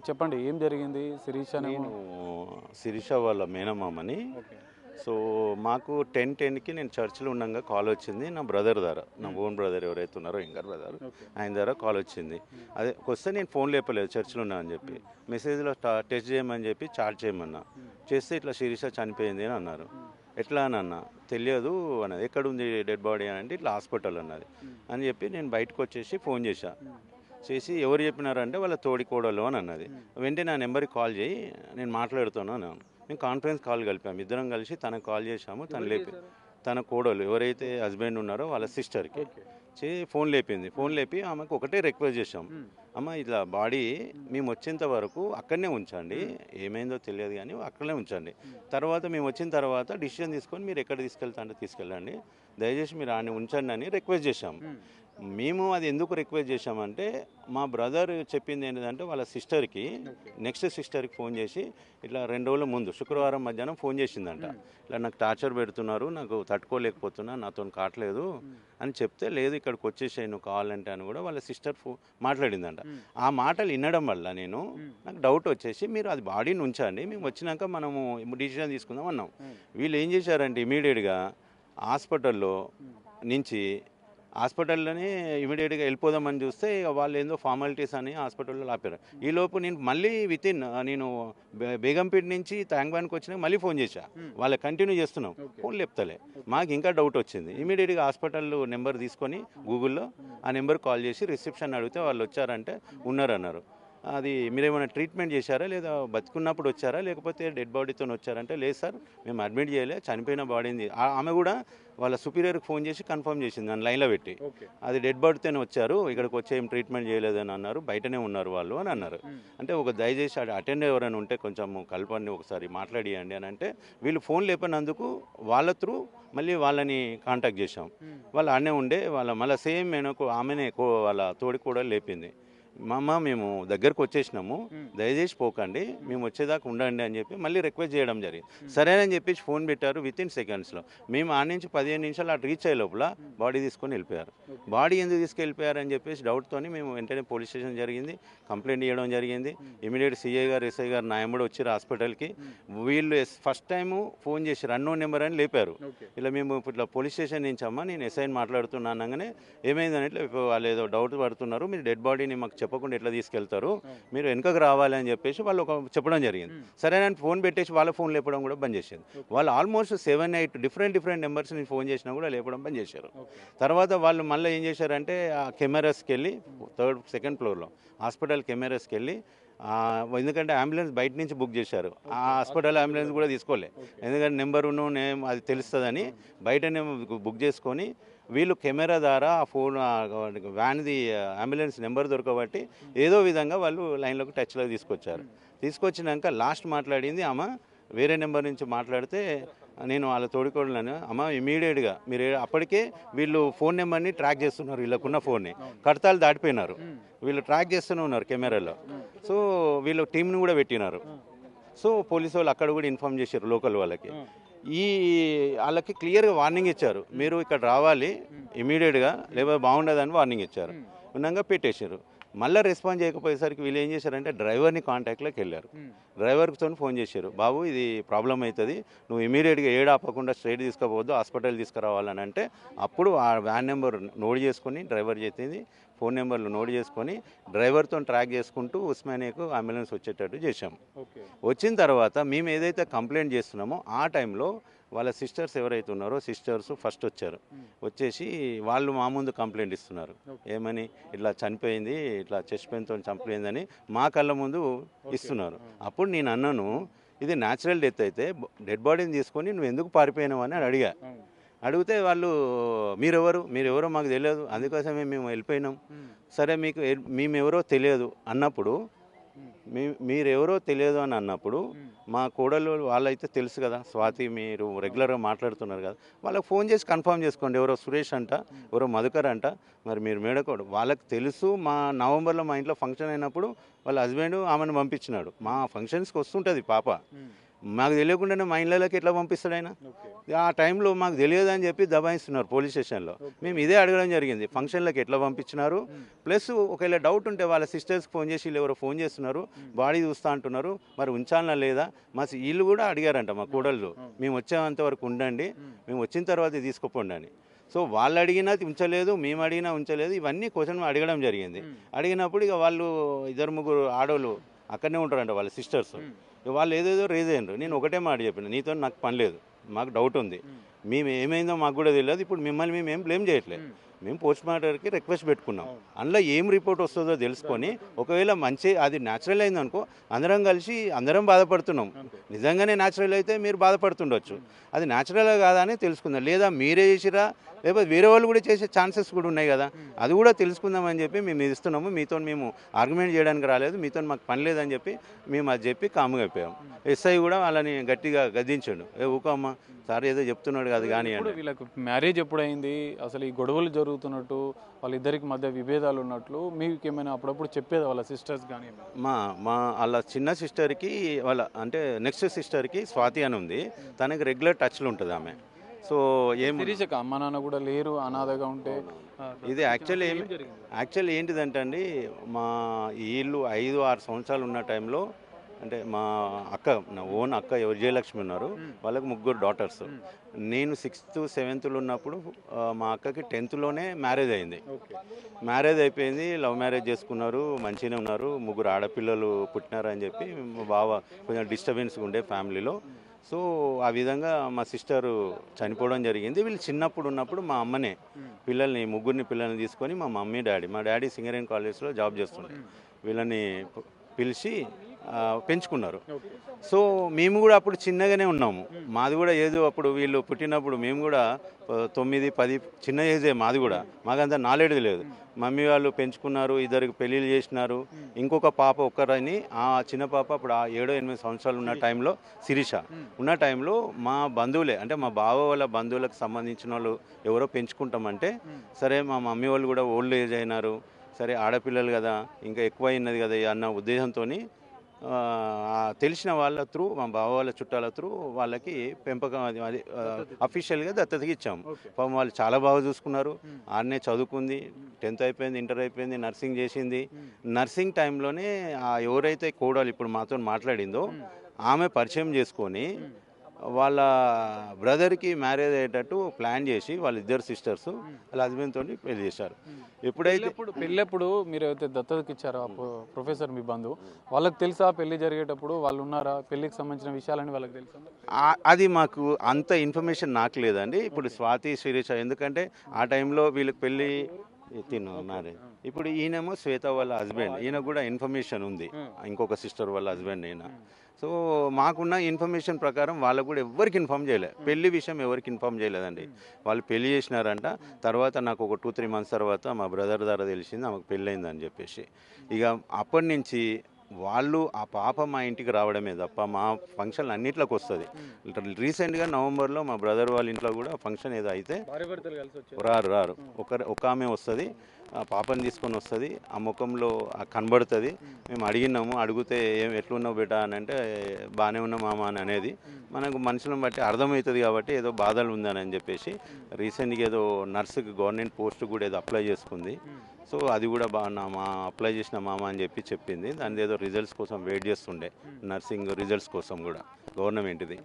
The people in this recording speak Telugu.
చెప్పండి ఏం జరిగింది? శిరీషనేమో నేను శిరీష వాళ్ళ మేనమామని. ఓకే. సో, మాకు 10:10కి నేను చర్చిలో ఉండంగా కాల్ వచ్చింది నా బ్రదర్ ద్వారా. నా ఓన్ బ్రదర్ ఎవరైతే ఉన్నారో యంగర్ బ్రదర్, ఓకే. ఆయన ద్వారా కాల్ వచ్చింది. అదే వస్తే నేను ఫోన్ లేపలేదు, చర్చిలో ఉన్నా అని చెప్పి. మెసేజ్లో టెక్స్ట్ చేయమని చెప్పి చాట్ చేయమన్నా. చేస్తే ఇట్లా శిరీష చనిపోయింది అని అన్నారు. ఎట్లా అని అన్న, తెలియదు అన్నది. ఎక్కడుంది డెడ్ బాడీ అని అంటే, ఇట్లా హాస్పిటల్ అన్నది అని చెప్పి నేను బయటకు వచ్చేసి ఫోన్ చేసి ఎవరు చెప్పినారంటే వాళ్ళ తోడి కోడలు అని అన్నది. వెంటనే నా నెంబర్కి కాల్ చేయి, నేను మాట్లాడుతాను అన్నాను. మేము కాన్ఫరెన్స్ కాల్ కలిపాము, ఇద్దరం కలిసి తనకు కాల్ చేశాము. తను లేపి తన కోడలు ఎవరైతే హస్బెండ్ ఉన్నారో వాళ్ళ సిస్టర్కి ఫోన్ లేపింది. ఫోన్ లేపి ఆమెకు ఒకటే రిక్వెస్ట్ చేశాం, అమ్మ ఇట్లా బాడీ మేము వచ్చేంత వరకు అక్కడనే ఉంచండి, ఏమైందో తెలియదు కానీ అక్కడనే ఉంచండి. తర్వాత మేము వచ్చిన తర్వాత డిసిషన్ తీసుకొని మీరు ఎక్కడ తీసుకెళ్తా అంటే తీసుకెళ్ళండి, దయచేసి మీరు ఆడ ఉంచండి అని రిక్వెస్ట్ చేశాం. మేము అది ఎందుకు రిక్వెస్ట్ చేశామంటే, మా బ్రదర్ చెప్పింది ఏంటంటే వాళ్ళ సిస్టర్కి, నెక్స్ట్ సిస్టర్కి ఫోన్ చేసి ఇట్లా 2 రోజుల ముందు శుక్రవారం మధ్యాహ్నం ఫోన్ చేసిందంట. ఇట్లా నాకు టార్చర్ పెడుతున్నారు, నాకు తట్టుకోలేకపోతున్నా, నాతో కావట్లేదు అని చెప్తే, లేదు ఇక్కడికి వచ్చేసాయి నువ్వు కావాలంటే అని కూడా వాళ్ళ సిస్టర్ మాట్లాడిందంట. ఆ మాటలు వినడం వల్ల నాకు డౌట్ వచ్చేసి, మీరు అది బాడీని ఉంచండి, మేము వచ్చినాక మనము డిసిషన్ తీసుకుందాం అన్నాం. వీళ్ళు ఏం చేశారంటే ఇమీడియట్గా హాస్పిటల్లోనే ఇమీడియట్గా వెళ్ళిపోదామని చూస్తే ఇక వాళ్ళు ఏందో ఫార్మాలిటీస్ అని హాస్పిటల్లో ఆపారు. ఈలోపు నేను మళ్ళీ నేను బేగంపేట నుంచి ట్యాంక్బాన్కి వచ్చినా మళ్ళీ ఫోన్ చేశా, వాళ్ళకి కంటిన్యూ చేస్తున్నాం, ఫోన్ లేపుతలే. మాకు ఇంకా డౌట్ వచ్చింది. ఇమీడియట్గా హాస్పిటల్ నెంబర్ తీసుకొని గూగుల్లో ఆ నెంబర్ కాల్ చేసి రిసెప్షన్ అడిగితే వాళ్ళు వచ్చారంటే ఉన్నారన్నారు. అది మీరేమైనా ట్రీట్మెంట్ చేశారా, లేదా బతుకున్నప్పుడు వచ్చారా, లేకపోతే డెడ్ బాడీతో వచ్చారంటే, లేదు సార్ మేము అడ్మిట్ చేయలే, చనిపోయిన బాడీని. ఆమె కూడా వాళ్ళ సుపీరియర్కి ఫోన్ చేసి కన్ఫర్మ్ చేసింది, నన్ను లైన్లో పెట్టి, అది డెడ్ బాడీతోనే వచ్చారు, ఇక్కడికి వచ్చి ఏం ట్రీట్మెంట్ చేయలేదని అన్నారు, బయటనే ఉన్నారు వాళ్ళు అని అన్నారు. అంటే ఒక దయచేసి అటెండ్ ఎవరైనా ఉంటే కొంచెం కలపండి, ఒకసారి మాట్లాడియండి అని అంటే, వీళ్ళు ఫోన్ లేపనందుకు వాళ్ళ త్రూ మళ్ళీ వాళ్ళని కాంటాక్ట్ చేశాం. వాళ్ళు ఆడనే ఉండే మళ్ళీ సేమ్ ఆమెనే వాళ్ళ తోడి కూడా లేపింది. మామ మేము దగ్గరకు వచ్చేసినాము, దయచేసి పోకండి, మేము వచ్చేదాకా ఉండండి అని చెప్పి మళ్ళీ రిక్వెస్ట్ చేయడం జరిగింది. సరేనని చెప్పేసి ఫోన్ పెట్టారు. వితిన్ సెకండ్స్లో మేము ఆ నుంచి 15 నిమిషాలు అటు రీచ్ అయ్యే లోపల బాడీ తీసుకొని వెళ్ళిపోయారు. బాడీ ఎందుకు తీసుకెళ్ళిపోయారు అని చెప్పేసి డౌట్తో మేము వెంటనే పోలీస్ స్టేషన్ జరిగింది, కంప్లైంట్ ఇవ్వడం జరిగింది. ఇమీడియట్ సిఐ గారు, ఎస్ఐ గారు, నాయముడు వచ్చారు హాస్పిటల్కి. వీళ్ళు ఫస్ట్ టైము ఫోన్ చేసి అన్నోన్ నెంబర్ అని లేపారు. ఇలా మేము ఇట్లా పోలీస్ స్టేషన్ నుంచి అమ్మా నేను ఎస్ఐని మాట్లాడుతున్నాను అనగానే, ఏమైందని ఇట్లా వాళ్ళు ఏదో డౌట్ పడుతున్నారు, మీరు డెడ్ బాడీని మాకు చెప్పకుండా ఎట్లా తీసుకెళ్తారు, మీరు వెనుకకు రావాలి అని చెప్పేసి వాళ్ళు చెప్పడం జరిగింది. సరే అని ఫోన్ పెట్టేసి వాళ్ళ ఫోన్ లేపడం కూడా బంద్ చేశారు. వాళ్ళు ఆల్మోస్ట్ 7-8 డిఫరెంట్ నెంబర్స్ నుంచి ఫోన్ చేసినా కూడా లేపడం బంద్ చేశారు. తర్వాత వాళ్ళు మళ్ళీ ఏం చేశారంటే ఆ కెమెరాస్కి వెళ్ళి సెకండ్ ఫ్లోర్లో హాస్పిటల్ కెమెరాస్కి వెళ్ళి, ఎందుకంటే అంబులెన్స్ బయట నుంచి బుక్ చేశారు, ఆ హాస్పిటల్ అంబులెన్స్ కూడా తీసుకోలే, ఎందుకంటే నెంబరును నేమ్ అది తెలుస్తుందని బయటనే బుక్ చేసుకొని వీళ్ళు కెమెరా ద్వారా ఆ ఫోన్ వ్యాన్ది అంబులెన్స్ నెంబర్ దొరకబట్టి ఏదో విధంగా వాళ్ళు లైన్లోకి టచ్లో తీసుకొచ్చినాక లాస్ట్ మాట్లాడింది ఆమె వేరే నెంబర్ నుంచి మాట్లాడితే, నేను వాళ్ళ తోడుకోడలను, అమ్మ ఇమీడియట్గా మీరు అప్పటికే వీళ్ళు ఫోన్ నెంబర్ని ట్రాక్ చేస్తున్నారు, వీళ్ళకున్న ఫోన్ని కడతాలు దాటిపోయినారు, వీళ్ళు ట్రాక్ చేస్తూనే ఉన్నారు కెమెరాలో. సో వీళ్ళు టీంని కూడా పెట్టినారు. సో పోలీసు వాళ్ళు అక్కడ కూడా ఇన్ఫార్మ్ చేశారు లోకల్ వాళ్ళకి. వాళ్ళకి క్లియర్గా వార్నింగ్ ఇచ్చారు, మీరు ఇక్కడ రావాలి ఇమీడియట్గా, లేకపోతే బాగుండదని వార్నింగ్ ఇచ్చారు. ఉన్నాగా పెట్టేశారు. మళ్ళీ రెస్పాన్స్ చేయకపోయేసరికి వీళ్ళు ఏం చేశారంటే డ్రైవర్ని కాంటాక్ట్లోకి వెళ్ళారు. డ్రైవర్తో ఫోన్ చేశారు, బాబు ఇది ప్రాబ్లం అవుతుంది, నువ్వు ఇమీడియట్గా ఆపకుండా స్ట్రైట్ తీసుకుపోవద్దు, హాస్పిటల్ తీసుకురావాలని అంటే, అప్పుడు ఆ వ్యాన్ నెంబర్ నోట్ చేసుకొని డ్రైవర్ చేసింది ఫోన్ నెంబర్లు నోట్ చేసుకొని డ్రైవర్తో ట్రాక్ చేసుకుంటూ ఉస్మానియాకు అంబులెన్స్ వచ్చేటట్టు చేశాం. వచ్చిన తర్వాత మేము ఏదైతే కంప్లైంట్ చేస్తున్నామో ఆ టైంలో వాళ్ళ సిస్టర్స్ ఎవరైతే ఉన్నారో సిస్టర్స్ ఫస్ట్ వచ్చారు. వచ్చేసి వాళ్ళు మా ముందు కంప్లైంట్ ఇస్తున్నారు, ఏమని ఇట్లా చనిపోయింది, ఇట్లా చెస్ట్ పెయిన్తో చనిపోయిందని మా కళ్ళ ముందు ఇస్తున్నారు. అప్పుడు నేను అన్నాను, ఇది న్యాచురల్ డెత్ అయితే డెడ్ బాడీని తీసుకొని నువ్వు ఎందుకు పారిపోయినావు అని అడిగితే వాళ్ళు మీరెవరో మాకు తెలియదు, అందుకోసమే మేము వెళ్ళిపోయినాం. సరే మేమెవరో తెలియదు అన్నప్పుడు, మీరెవరో తెలియదు అని అన్నప్పుడు మా కోడలు వాళ్ళైతే తెలుసు కదా, స్వాతి మీరు రెగ్యులర్గా మాట్లాడుతున్నారు కదా, వాళ్ళకి ఫోన్ చేసి కన్ఫర్మ్ చేసుకోండి, ఎవరో సురేష్ అంట, ఎవరో మధుకర్ అంట, మరి మీరు మేడకోడు వాళ్ళకి తెలుసు. నవంబర్లో మా ఇంట్లో ఫంక్షన్ అయినప్పుడు వాళ్ళ హస్బెండ్ ఆమెను పంపించినాడు, మా ఫంక్షన్స్కి వస్తుంటుంది పాప, మాకు తెలియకుండానే మా ఇళ్ళకి ఎట్లా పంపిస్తాడు ఆయన? ఆ టైంలో మాకు తెలియదు అని చెప్పి దబాయిస్తున్నారు పోలీస్ స్టేషన్లో. మేము ఇదే అడగడం జరిగింది, ఫంక్షన్లకు ఎట్లా పంపించినారు, ప్లస్ ఒకవేళ డౌట్ ఉంటే వాళ్ళ సిస్టర్స్కి ఫోన్ చేసి వీళ్ళు ఎవరో ఫోన్ చేస్తున్నారు, బాడీ చూస్తా అంటున్నారు, మరి ఉంచాలనా లేదా? మా వీళ్ళు కూడా అడిగారంట మా కోడళ్ళు, మేము వచ్చేంత వరకు ఉండండి, మేము వచ్చిన తర్వాత తీసుకుపోండి అని. సో వాళ్ళు అడిగినా ఉంచలేదు, మేము అడిగినా ఉంచలేదు. ఇవన్నీ క్వశ్చన్ అడగడం జరిగింది. అడిగినప్పుడు ఇక వాళ్ళు 2-3 ఆడవాళ్ళు అక్కడనే ఉంటారంట, వాళ్ళ సిస్టర్స్. వాళ్ళు ఏదేదో రేజ్ అయ్యారు. నేను ఒకటే మాట చెప్పిన, నీతో నాకు పని లేదు, మాకు డౌట్ ఉంది, మేము ఏమైందో మాకు కూడా తెలియదు. ఇప్పుడు మిమ్మల్ని మేము ఏం బ్లేమ్ చేయట్లేదు, మేము పోస్ట్ మార్టంకి రిక్వెస్ట్ పెట్టుకున్నాం. అందులో ఏం రిపోర్ట్ వస్తుందో తెలుసుకొని ఒకవేళ మంచి అది న్యాచురల్ అయిందనుకో అందరం కలిసి అందరం బాధపడుతున్నాం. నిజంగానే న్యాచురల్ అయితే మీరు బాధపడుతుండొచ్చు, అది న్యాచురల్ కాదా అని తెలుసుకుందాం. లేదా మీరే చేసిరా, లేకపోతే వేరే వాళ్ళు కూడా చేసే ఛాన్సెస్ కూడా ఉన్నాయి కదా, అది కూడా తెలుసుకుందామని చెప్పి మేము ఇస్తున్నాము. మీతో మేము ఆర్గ్యుమెంట్ చేయడానికి రాలేదు, మీతో మాకు పని లేదని చెప్పి మేము అది చెప్పి కాముగా అయిపోయాం. ఎస్ఐ కూడా వాళ్ళని గట్టిగా గద్దించాడు, ఊకమ్మ సార్ ఏదో చెప్తున్నాడు కదా కానీ ఇప్పుడు వీళ్ళకి మ్యారేజ్ ఎప్పుడైంది, అసలు ఈ గొడవలు జరుగుతున్నట్టు, వాళ్ళిద్దరికి మధ్య విభేదాలు ఉన్నట్లు మీకు ఏమైనా అప్పుడప్పుడు చెప్పేది వాళ్ళ సిస్టర్స్ కానీ? వాళ్ళ చిన్న సిస్టర్కి వాళ్ళ అంటే నెక్స్ట్ సిస్టర్కి స్వాతి అని ఉంది, తనకి రెగ్యులర్ టచ్లో ఉంటుంది ఆమె. సో శిరీషకు అమ్మ నాన్న కూడా లేరు, అనాథగా ఉంటే ఇది యాక్చువల్లీ ఏంటిదంటే అండి, మా వీళ్ళు 5-6 సంవత్సరాలు ఉన్న టైంలో అంటే మా అక్క, నా ఓన్ అక్క విజయలక్ష్మి ఉన్నారు, వాళ్ళకి 3 డాటర్స్. నేను 6th 7th ఉన్నప్పుడు మా అక్కకి 10th మ్యారేజ్ అయింది. మ్యారేజ్ అయిపోయింది, లవ్ మ్యారేజ్ చేసుకున్నారు, మంచిగానే ఉన్నారు, 3 ఆడపిల్లలు పుట్టినారు అని చెప్పి మా బావ కొంచెం డిస్టర్బెన్స్ ఉండే ఫ్యామిలీలో. సో ఆ విధంగా మా సిస్టరు చనిపోవడం జరిగింది. వీళ్ళు చిన్నప్పుడు ఉన్నప్పుడు మా అమ్మనే పిల్లల్ని 3 పిల్లల్ని తీసుకొని మా డాడీ సింగరేణి కాలేజ్లో జాబ్ చేస్తుండే, వీళ్ళని పిలిచి పెంచుకున్నారు. సో మేము కూడా అప్పుడు చిన్నగానే ఉన్నాము, మాది కూడా ఏదో అప్పుడు వీళ్ళు పుట్టినప్పుడు మేము కూడా 9-10 చిన్న ఏజే మాది కూడా, మాకంత నాలెడ్జ్ లేదు. మమ్మీ వాళ్ళు పెంచుకున్నారు, 2 పెళ్ళిళ్ళు చేసినారు, ఇంకొక పాప ఒక్కరని. ఆ చిన్న పాప అప్పుడు 7-8 సంవత్సరాలు ఉన్న టైంలో, శిరీష ఉన్న టైంలో మా బంధువులే అంటే మా బావ వాళ్ళ బంధువులకు సంబంధించిన వాళ్ళు ఎవరో పెంచుకుంటామంటే, సరే మా మమ్మీ వాళ్ళు కూడా ఓల్డ్ ఏజ్ అయినారు, సరే ఆడపిల్లలు కదా ఇంకా ఎక్కువ అయినది కదా అన్న ఉద్దేశంతో తెలిసిన వాళ్ళ త్రూ, మా బావ వాళ్ళ చుట్టాల త్రూ వాళ్ళకి పెంపకం అది అఫీషియల్గా దత్తతకి ఇచ్చాము. పాపం వాళ్ళు చాలా బాగా చూసుకున్నారు. ఆడనే చదువుకుంది, 10th అయిపోయింది, ఇంటర్ అయిపోయింది, నర్సింగ్ చేసింది. నర్సింగ్ టైంలోనే ఎవరైతే కోడలు ఇప్పుడు మాతో మాట్లాడిందో ఆమె పరిచయం చేసుకొని వాళ్ళ బ్రదర్కి మ్యారేజ్ అయ్యేటట్టు ప్లాన్ చేసి వాళ్ళిద్దరు సిస్టర్స్ వాళ్ళ హస్బెండ్ తోటి పెళ్లి చేశారు. ఎప్పుడైతే పెళ్ళప్పుడు మీరు అయితే దత్తతకి ఇచ్చారో ప్రొఫెసర్ మీ బంధువు, వాళ్ళకి తెలుసా పెళ్లి జరిగేటప్పుడు వాళ్ళు ఉన్నారా, పెళ్లికి సంబంధించిన విషయాలని వాళ్ళకి తెలుసా? అది మాకు అంత ఇన్ఫర్మేషన్ నాకు లేదండి. ఇప్పుడు స్వాతి శిరీష ఎందుకంటే ఆ టైంలో వీళ్ళకి పెళ్ళి మ్యారేజ్. ఇప్పుడు ఈయనేమో శ్వేత వాళ్ళ హస్బెండ్, ఈయన కూడా ఇన్ఫర్మేషన్ ఉంది, ఇంకొక సిస్టర్ వాళ్ళ హస్బెండ్ ఈయన. సో మాకున్న ఇన్ఫర్మేషన్ ప్రకారం వాళ్ళకు కూడా ఎవరికి ఇన్ఫామ్ చేయలేదు, పెళ్లి విషయం ఎవరికి ఇన్ఫామ్ చేయలేదండి. వాళ్ళు పెళ్లి చేసినారంట. తర్వాత నాకు ఒక 2-3 మంత్స్ తర్వాత మా బ్రదర్ ద్వారా తెలిసింది ఆమెకు పెళ్ళయిందని చెప్పేసి. ఇక అప్పటి నుంచి వాళ్ళు ఆ పాప మా ఇంటికి రావడమే తప్ప మా ఫంక్షన్ అన్నిట్లోకి వస్తుంది. రీసెంట్గా నవంబర్లో మా బ్రదర్ వాళ్ళ ఇంట్లో కూడా ఫంక్షన్ ఏదో అయితే రారు, ఒక ఆమె వస్తుంది, ఆ పాపని తీసుకొని వస్తుంది, ఆ ముఖంలో కనబడుతుంది. మేము అడిగితే ఎట్లున్నావు బేటా అని అంటే బాగానే ఉన్నా మామ అని అనేది మనకు మనుషులను బట్టి అర్థమవుతుంది కాబట్టి ఏదో బాధలు ఉందని చెప్పేసి రీసెంట్గా ఏదో నర్సుకి గవర్నమెంట్ పోస్ట్ కూడా ఏదో అప్లై చేసుకుంది. సో అది కూడా అప్లై చేసిన మామ అని చెప్పింది. దాని ఏదో రిజల్ట్స్ కోసం వెయిట్ చేస్తుండే, నర్సింగ్ రిజల్ట్స్ కోసం కూడా గవర్నమెంట్ది.